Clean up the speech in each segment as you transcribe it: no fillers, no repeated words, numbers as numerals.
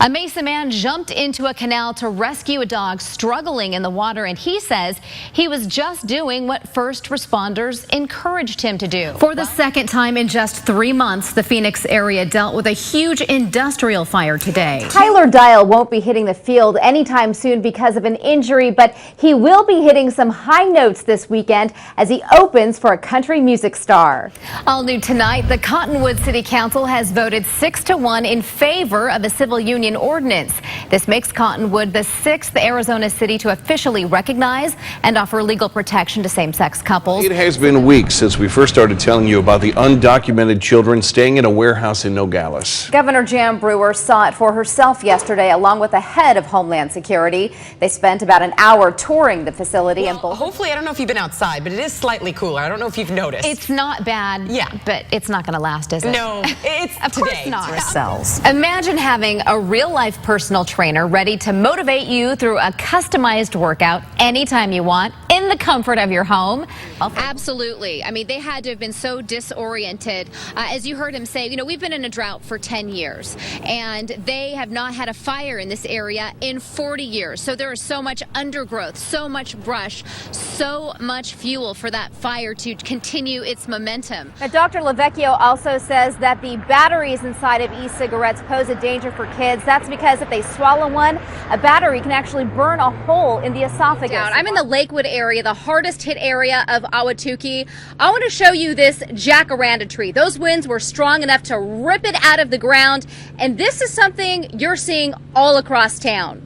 A Mesa man jumped into a canal to rescue a dog struggling in the water, and he says he was just doing what first responders encouraged him to do. For the second time in just 3 months, the Phoenix area dealt with a huge industrial fire today. Tyler Dial won't be hitting the field anytime soon because of an injury, but he will be hitting some high notes this weekend as he opens for a country music star. All new tonight, the Cottonwood City Council has voted 6-1 in favor of a civil union ordinance. This makes Cottonwood the 6th Arizona city to officially recognize and offer legal protection to same-sex couples. It has been weeks since we first started telling you about the undocumented children staying in a warehouse in Nogales. Governor Jan Brewer saw it for herself yesterday, along with the head of Homeland Security. They spent about an hour touring the facility. Well, hopefully, I don't know if you've been outside, but it is slightly cooler. I don't know if you've noticed. It's not bad, yeah, but it's not going to last, is it? No, it's of today. Course not. Cells. Imagine having a real-life personal trainer ready to motivate you through a customized workout anytime you want in the comfort of your home. Absolutely. I mean, they had to have been so disoriented. As you heard him say, you know, we've been in a drought for 10 years, and they have not had a fire in this area in 40 years. So there is so much undergrowth, so much brush, so much fuel for that fire to continue its momentum. Now, Dr. Lavecchio also says that the batteries inside of e-cigarettes pose a danger for kids. That's because if they swallow one, a battery can actually burn a hole in the esophagus. I'm in the Lakewood area, the hardest hit area of Ahwatukee. I want to show you this jacaranda tree. Those winds were strong enough to rip it out of the ground, and this is something you're seeing all across town.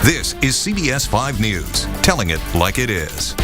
This is CBS 5 News, telling it like it is.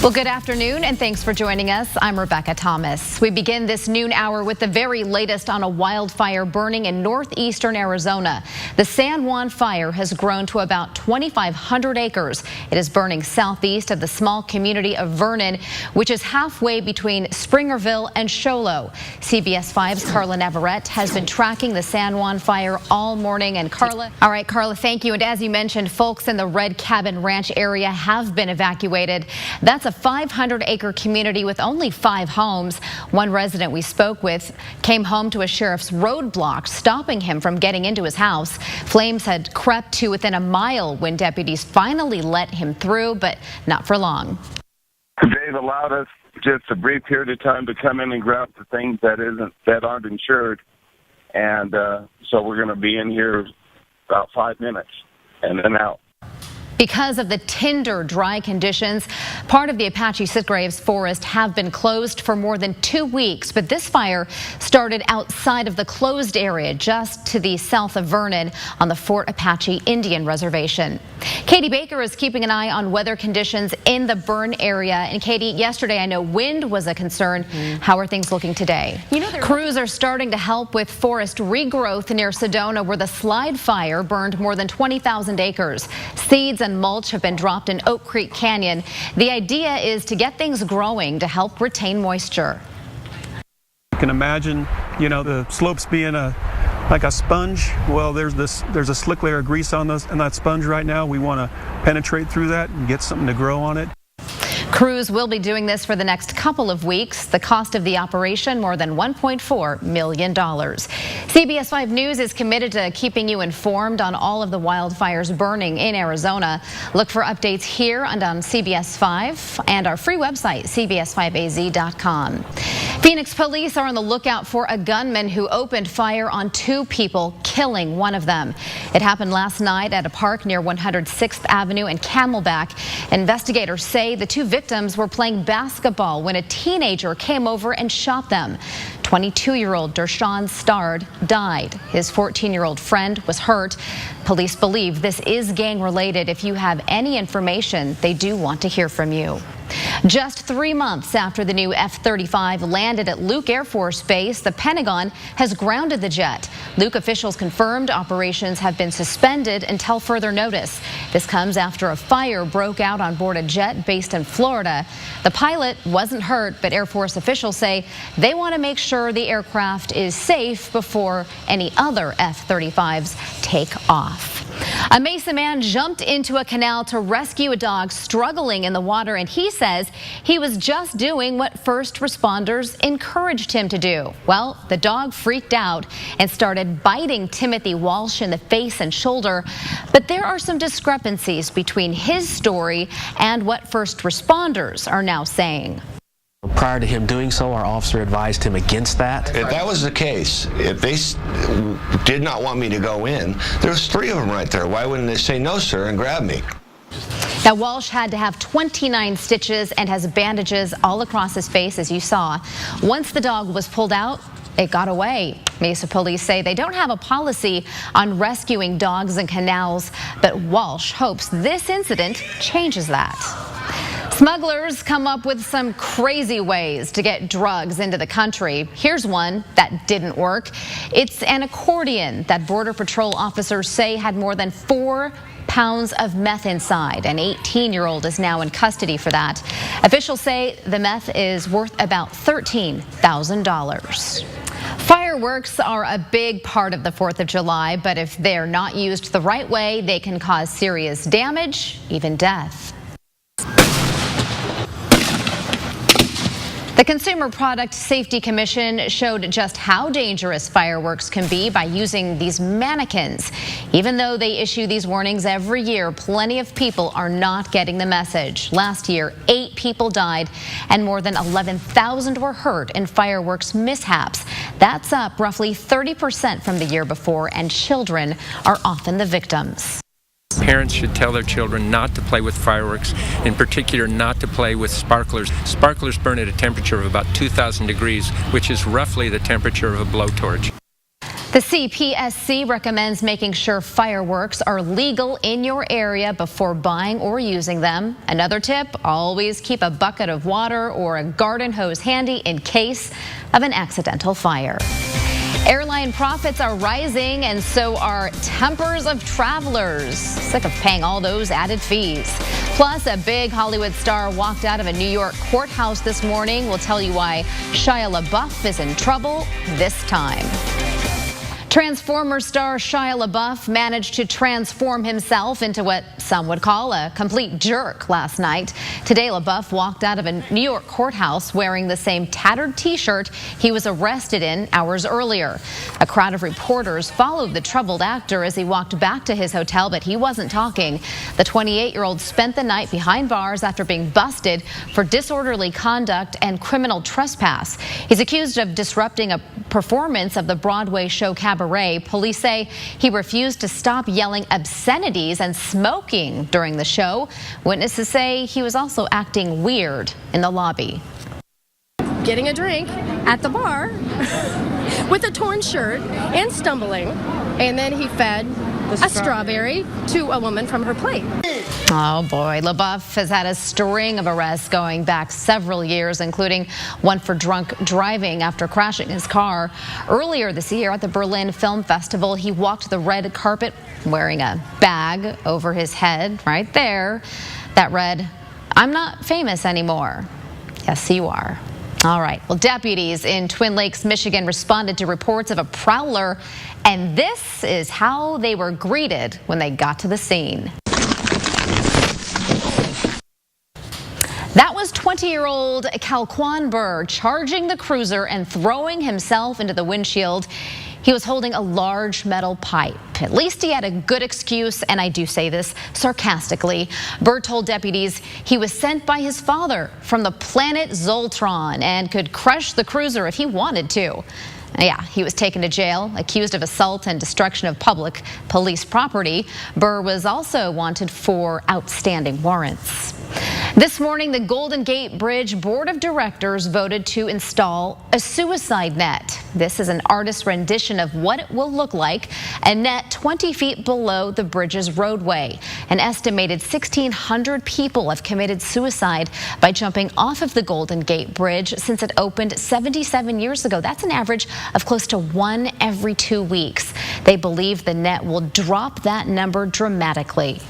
Well, good afternoon, and thanks for joining us. I'm Rebecca Thomas. We begin this noon hour with the very latest on a wildfire burning in northeastern Arizona. The San Juan fire has grown to about 2,500 acres. It is burning southeast of the small community of Vernon, which is halfway between Springerville and Show Low. CBS 5's Carla Navarrete has been tracking the San Juan fire all morning. And Carla, all right, Carla, thank you. And as you mentioned, folks in the Red Cabin Ranch area have been evacuated. That's a 500-acre community with only 5 homes. One resident we spoke with came home to a sheriff's roadblock, stopping him from getting into his house. Flames had crept to within a mile when deputies finally let him through, but not for long. They've allowed us just a brief period of time to come in and grab the things that aren't insured, and so we're going to be in here about 5 minutes and then out. Because of the tinder dry conditions, part of the Apache Sitgraves Forest have been closed for more than 2 weeks. But this fire started outside of the closed area, just to the south of Vernon on the Fort Apache Indian Reservation. Katie Baker is keeping an eye on weather conditions in the burn area. And Katie, yesterday I know wind was a concern. How are things looking today? You know, crews are starting to help with forest regrowth near Sedona, where the slide fire burned more than 20,000 acres. Seeds and mulch have been dropped in Oak Creek Canyon. The idea is to get things growing to help retain moisture. You can imagine, you know, the slopes being like a sponge. Well, there's a slick layer of grease on that sponge right now. We want to penetrate through that and get something to grow on it. Crews will be doing this for the next couple of weeks. The cost of the operation, more than $1.4 million. CBS 5 News is committed to keeping you informed on all of the wildfires burning in Arizona. Look for updates here and on CBS 5 and our free website, cbs5az.com. Phoenix police are on the lookout for a gunman who opened fire on 2 people, killing one of them. It happened last night at a park near 106th Avenue and Camelback. Investigators say the 2 victims were playing basketball when a teenager came over and shot them. 22-year-old Dershawn Stard died. His 14-year-old friend was hurt. Police believe this is gang-related. If you have any information, they do want to hear from you. Just 3 months after the new F-35 landed at Luke Air Force Base, the Pentagon has grounded the jet. Luke officials confirmed operations have been suspended until further notice. This comes after a fire broke out on board a jet based in Florida. The pilot wasn't hurt, but Air Force officials say they want to make sure the aircraft is safe before any other F-35s take off. A Mesa man jumped into a canal to rescue a dog struggling in the water, and he says he was just doing what first responders encouraged him to do. Well, the dog freaked out and started biting Timothy Walsh in the face and shoulder. But there are some discrepancies between his story and what first responders are now saying. Prior to him doing so, our officer advised him against that. If that was the case, if they did not want me to go in, there's 3 of them right there. Why wouldn't they say no, sir, and grab me? Now, Walsh had to have 29 stitches and has bandages all across his face, as you saw. Once the dog was pulled out, it got away. Mesa police say they don't have a policy on rescuing dogs in canals, but Walsh hopes this incident changes that. Smugglers come up with some crazy ways to get drugs into the country. Here's one that didn't work. It's an accordion that Border Patrol officers say had more than 4 pounds of meth inside. An 18-year-old is now in custody for that. Officials say the meth is worth about $13,000. Fireworks are a big part of the 4th of July, but if they're not used the right way, they can cause serious damage, even death. The Consumer Product Safety Commission showed just how dangerous fireworks can be by using these mannequins. Even though they issue these warnings every year, plenty of people are not getting the message. Last year, 8 people died and more than 11,000 were hurt in fireworks mishaps. That's up roughly 30% from the year before, and children are often the victims. Parents should tell their children not to play with fireworks, in particular not to play with sparklers. Sparklers burn at a temperature of about 2,000 degrees, which is roughly the temperature of a blowtorch. The CPSC recommends making sure fireworks are legal in your area before buying or using them. Another tip, always keep a bucket of water or a garden hose handy in case of an accidental fire. Airline profits are rising, and so are tempers of travelers. Sick of paying all those added fees. Plus, a big Hollywood star walked out of a New York courthouse this morning. We'll tell you why Shia LaBeouf is in trouble this time. Transformers star Shia LaBeouf managed to transform himself into what some would call a complete jerk last night. Today, LaBeouf walked out of a New York courthouse wearing the same tattered T-shirt he was arrested in hours earlier. A crowd of reporters followed the troubled actor as he walked back to his hotel, but he wasn't talking. The 28-year-old spent the night behind bars after being busted for disorderly conduct and criminal trespass. He's accused of disrupting a performance of the Broadway show Cabaret. Police say he refused to stop yelling obscenities and smoking during the show. Witnesses say he was also acting weird in the lobby. Getting a drink at the bar with a torn shirt and stumbling, and then he fed a strawberry to a woman from her plate. Oh boy, LaBeouf has had a string of arrests going back several years, including one for drunk driving after crashing his car. Earlier this year at the Berlin Film Festival, he walked the red carpet wearing a bag over his head right there that read, "I'm not famous anymore." Yes, you are. All right. Well, deputies in Twin Lakes, Michigan responded to reports of a prowler, and this is how they were greeted when they got to the scene. That was 20-year-old Kalquan Burr charging the cruiser and throwing himself into the windshield. He was holding a large metal pipe. At least he had a good excuse, and I do say this sarcastically. Burr told deputies he was sent by his father from the planet Zoltron and could crush the cruiser if he wanted to. Yeah, he was taken to jail, accused of assault and destruction of public police property. Burr was also wanted for outstanding warrants. This morning, the Golden Gate Bridge Board of Directors voted to install a suicide net. This is an artist's rendition of what it will look like, a net 20 feet below the bridge's roadway. An estimated 1,600 people have committed suicide by jumping off of the Golden Gate Bridge since it opened 77 years ago. That's an average of close to 1 every 2 weeks. They believe the net will drop that number dramatically.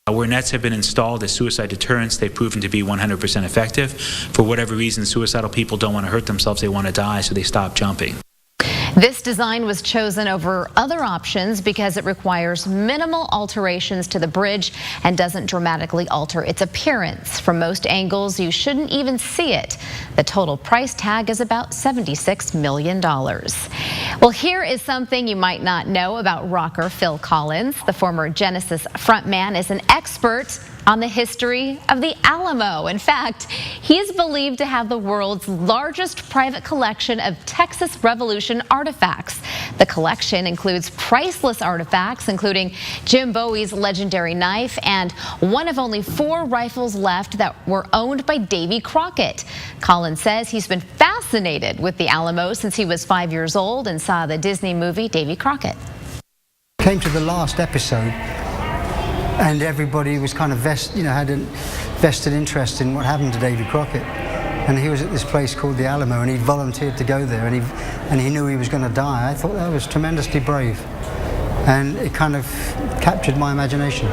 Where nets have been installed as suicide deterrents, they've proven to be 100% effective. For whatever reason, suicidal people don't want to hurt themselves, they want to die, so they stop jumping. This design was chosen over other options because it requires minimal alterations to the bridge and doesn't dramatically alter its appearance. From most angles, you shouldn't even see it. The total price tag is about $76 million. Well, here is something you might not know about rocker Phil Collins. The former Genesis frontman is an expert on the history of the Alamo. In fact, he is believed to have the world's largest private collection of Texas Revolution artifacts. The collection includes priceless artifacts, including Jim Bowie's legendary knife and one of only 4 rifles left that were owned by Davy Crockett. Collins says he's been fascinated with the Alamo since he was 5 years old and saw the Disney movie Davy Crockett. Came to the last episode, and everybody was kind of had a vested interest in what happened to Davy Crockett. And he was at this place called the Alamo, and he volunteered to go there, and he knew he was going to die. I thought that was tremendously brave, and it kind of captured my imagination.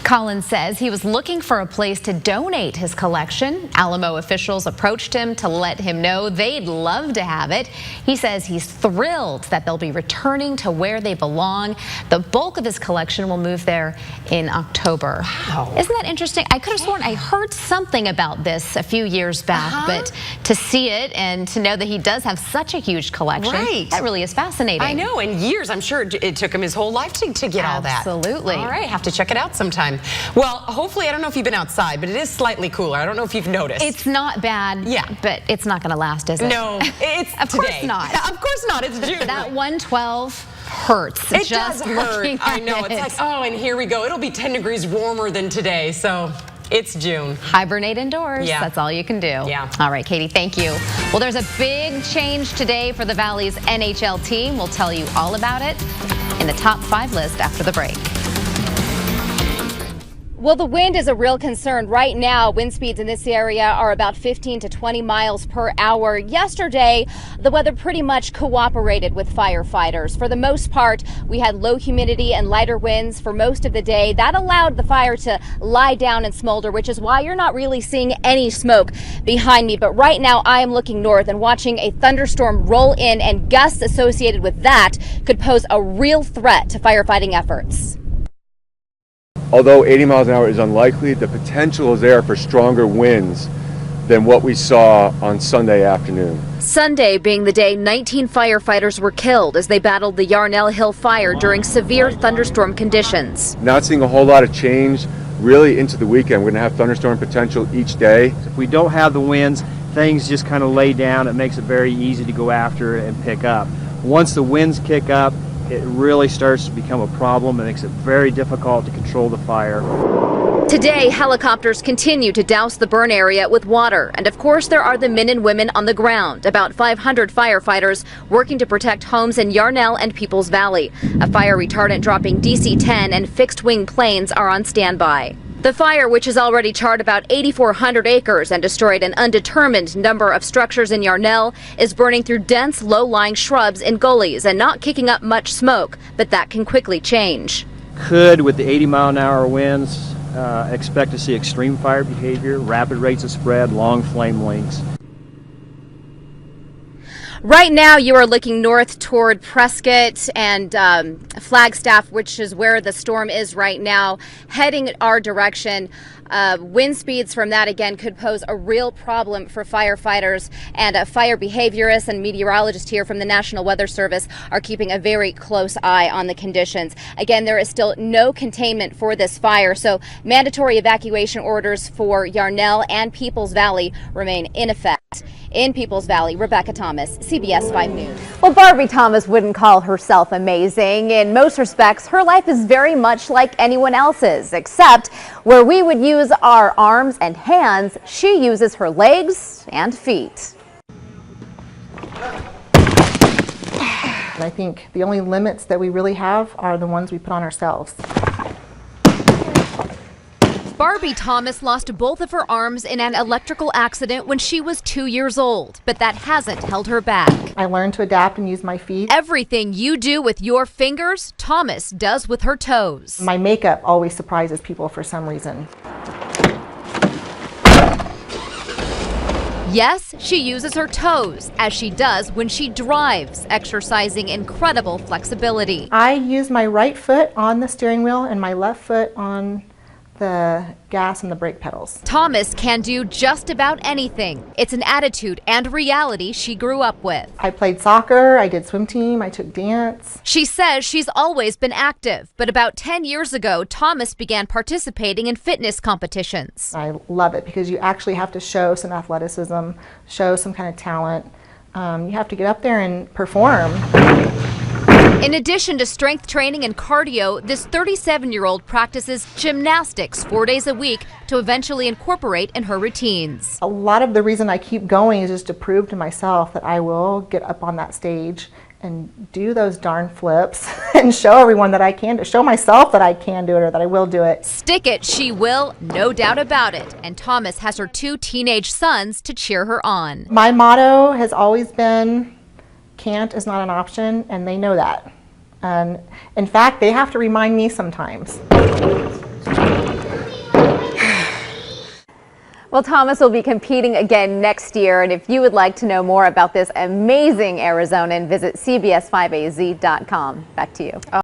Collins says he was looking for a place to donate his collection. Alamo officials approached him to let him know they'd love to have it. He says he's thrilled that they'll be returning to where they belong. The bulk of his collection will move there in October. Wow. Isn't that interesting? I could have sworn I heard something about this a few years back, but to see it and to know that he does have such a huge collection, that really is fascinating. I know, and years. I'm sure it took him his whole life to get all that. Absolutely. All right, have to check it out sometime. Well, hopefully, I don't know if you've been outside, but it is slightly cooler. I don't know if you've noticed. It's not bad, but it's not going to last, is it? No, it's Of course not. Of course not. It's June. That 112 hurts. It just does hurt. I know. It's like, oh, and here we go. It'll be 10 degrees warmer than today, so it's June. Hibernate indoors. Yeah. That's all you can do. Yeah. All right, Katie, thank you. Well, there's a big change today for the Valley's NHL team. We'll tell you all about it in the top 5 list after the break. Well, the wind is a real concern. Right now, wind speeds in this area are about 15 to 20 miles per hour. Yesterday, the weather pretty much cooperated with firefighters. For the most part, we had low humidity and lighter winds for most of the day. That allowed the fire to lie down and smolder, which is why you're not really seeing any smoke behind me. But right now, I am looking north and watching a thunderstorm roll in, and gusts associated with that could pose a real threat to firefighting efforts. Although 80 miles an hour is unlikely, the potential is there for stronger winds than what we saw on Sunday afternoon. Sunday being the day 19 firefighters were killed as they battled the Yarnell Hill fire during severe thunderstorm conditions. Not seeing a whole lot of change really into the weekend. We're going to have thunderstorm potential each day. If we don't have the winds, things just kind of lay down. It makes it very easy to go after and pick up. Once the winds kick up, it really starts to become a problem. It makes it very difficult to control the fire. Today, helicopters continue to douse the burn area with water. And of course, there are the men and women on the ground. About 500 firefighters working to protect homes in Yarnell and Peoples Valley. A fire retardant dropping DC-10 and fixed-wing planes are on standby. The fire, which has already charred about 8,400 acres and destroyed an undetermined number of structures in Yarnell, is burning through dense, low-lying shrubs and gullies and not kicking up much smoke, but that can quickly change. Could, with the 80-mile-an-hour winds, expect to see extreme fire behavior, rapid rates of spread, long flame lengths. Right now, you are looking north toward Prescott and Flagstaff, which is where the storm is right now, heading our direction. Wind speeds from that, again, could pose a real problem for firefighters, and fire behaviorists and meteorologists here from the National Weather Service are keeping a very close eye on the conditions. Again, there is still no containment for this fire, so mandatory evacuation orders for Yarnell and Peoples Valley remain in effect. In Peoples Valley, Rebecca Thomas, CBS 5 News. Well, Barbie Thomas wouldn't call herself amazing. In most respects, her life is very much like anyone else's, except where we would use our arms and hands, she uses her legs and feet. I think the only limits that we really have are the ones we put on ourselves. Barbie Thomas lost both of her arms in an electrical accident when she was 2 years old, but that hasn't held her back. I learned to adapt and use my feet. Everything you do with your fingers, Thomas does with her toes. My makeup always surprises people for some reason. Yes, she uses her toes, as she does when she drives, exercising incredible flexibility. I use my right foot on the steering wheel and my left foot on the gas and the brake pedals. Thomas can do just about anything. It's an attitude and reality she grew up with. I played soccer, I did swim team, I took dance. She says she's always been active, but about 10 years ago, Thomas began participating in fitness competitions. I love it because you actually have to show some athleticism, show some kind of talent. You have to get up there and perform. In addition to strength training and cardio, this 37-year-old practices gymnastics 4 days a week to eventually incorporate in her routines. A lot of the reason I keep going is just to prove to myself that I will get up on that stage and do those darn flips and show everyone that I can, show myself that I can do it or that I will do it. Stick it, she will, no doubt about it. And Thomas has her 2 teenage sons to cheer her on. My motto has always been, can't is not an option, and they know that. And in fact, they have to remind me sometimes. Well, Thomas will be competing again next year, and if you would like to know more about this amazing Arizonan, visit CBS5AZ.com. Back to you.